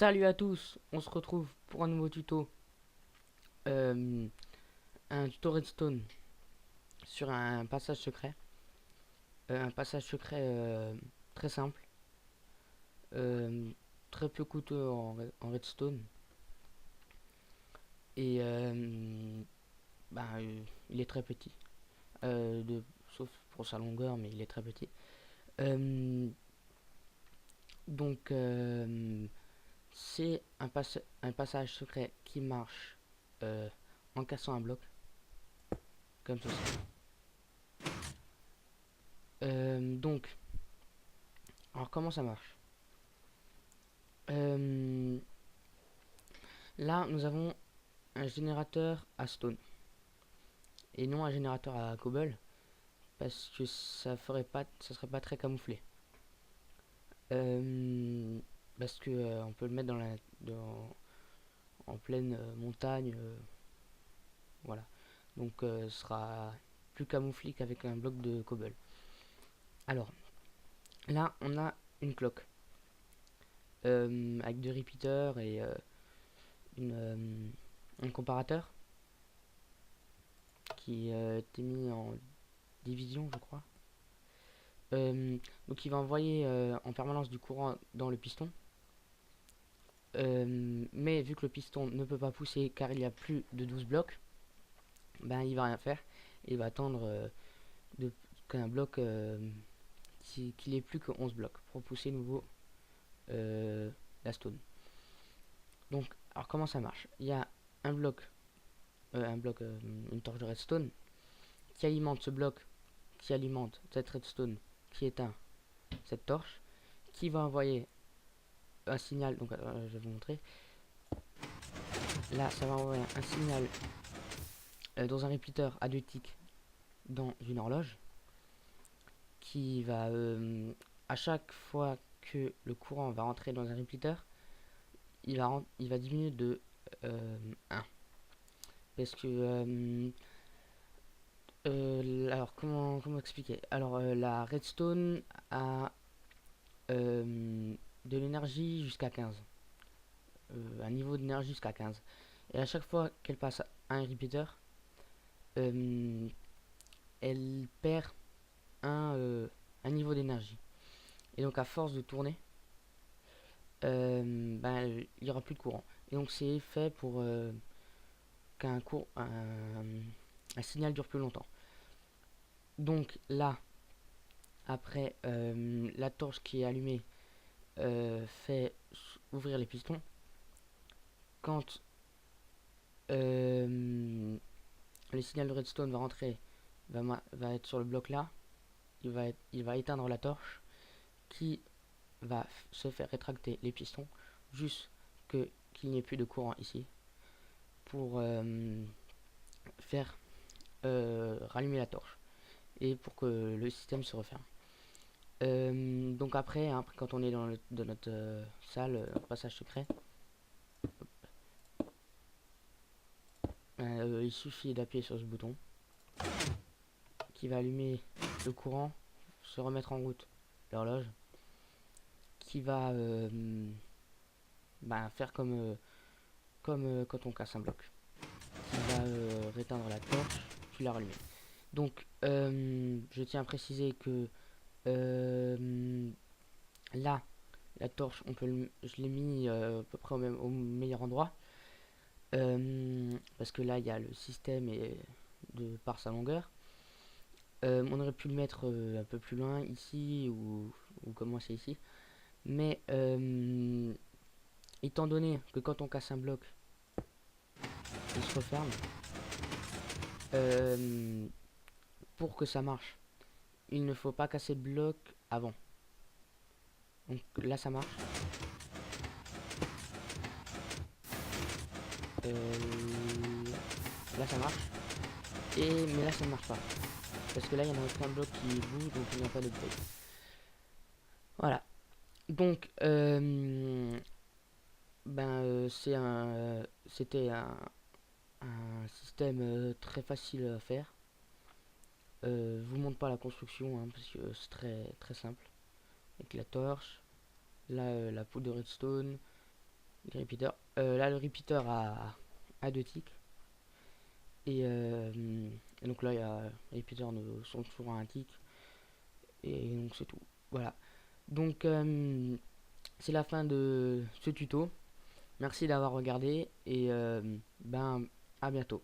Salut à tous, on se retrouve pour un nouveau tuto, euh, un tuto redstone sur un passage secret, très simple, euh, très peu coûteux en redstone et il est très petit, sauf pour sa longueur, mais il est très petit. Euh, donc c'est un passage secret qui marche en cassant un bloc comme ceci. Donc, alors comment ça marche? Euh, Là, nous avons un générateur à stone et non un générateur à cobble parce que ça serait pas très camouflé. Euh, Parce que on peut le mettre en pleine montagne, voilà. Donc, ce sera plus camouflé qu'avec un bloc de cobble. Alors, là, on a une cloque avec deux repeaters et un comparateur qui était mis en division, je crois. Donc il va envoyer en permanence du courant dans le piston. Mais vu que le piston ne peut pas pousser car il y a plus de 12 blocs, ben il va rien faire. Il va attendre qu'un bloc qu'il ait plus que 11 blocs pour pousser nouveau la stone. Donc alors comment ça marche? Il y a un bloc, une torche de redstone qui alimente ce bloc, qui alimente cette redstone qui éteint cette torche, qui va envoyer un signal. Donc je vais vous montrer. Là, ça va envoyer un signal dans un répéteur à deux ticks dans une horloge qui va, à chaque fois que le courant va rentrer dans un répéteur, il va diminuer de 1. Parce que, alors comment expliquer? Alors, la redstone a de l'énergie jusqu'à 15. Un niveau d'énergie jusqu'à 15. Et à chaque fois qu'elle passe à un répéteur, euh, elle perd un niveau d'énergie. Et donc à force de tourner, il n'y aura plus de courant. Et donc c'est fait pour qu'un cours, un signal dure plus longtemps. Donc là, après, la torche qui est allumée fait ouvrir les pistons. Quand le signal de redstone va rentrer, va être sur le bloc là, il va éteindre la torche qui va se faire rétracter les pistons juste qu'il n'y ait plus de courant ici pour faire rallumer la torche et pour que le système se referme. Donc après, quand on est dans notre salle, passage secret, il suffit d'appuyer sur ce bouton qui va allumer le courant, se remettre en route l'horloge, qui va faire comme quand on casse un bloc, qui va réteindre la torche puis la rallumer. Donc je tiens à préciser que là, la torche, je l'ai mis à peu près au meilleur endroit. Parce que là, il y a le système par sa longueur. On aurait pu le mettre un peu plus loin, ici, ou commencer ici. Mais étant donné que quand on casse un bloc, il se referme, euh, pour que ça marche, il ne faut pas casser le bloc avant. Donc là, ça marche. Euh, Là, ça marche. Mais là, ça ne marche pas. Parce que là, il y en a aucun bloc qui bouge, donc il n'y a pas de bruit. Voilà. Donc, c'était un système très facile à faire. Je vous montre pas la construction hein, parce que c'est très simple. Avec la torche, là la poudre de redstone, les repeaters. Là, le repeater a 2 ticks. Et donc là, les repeaters sont toujours à un tick. Et donc c'est tout. Voilà. Donc c'est la fin de ce tuto. Merci d'avoir regardé et ben à bientôt.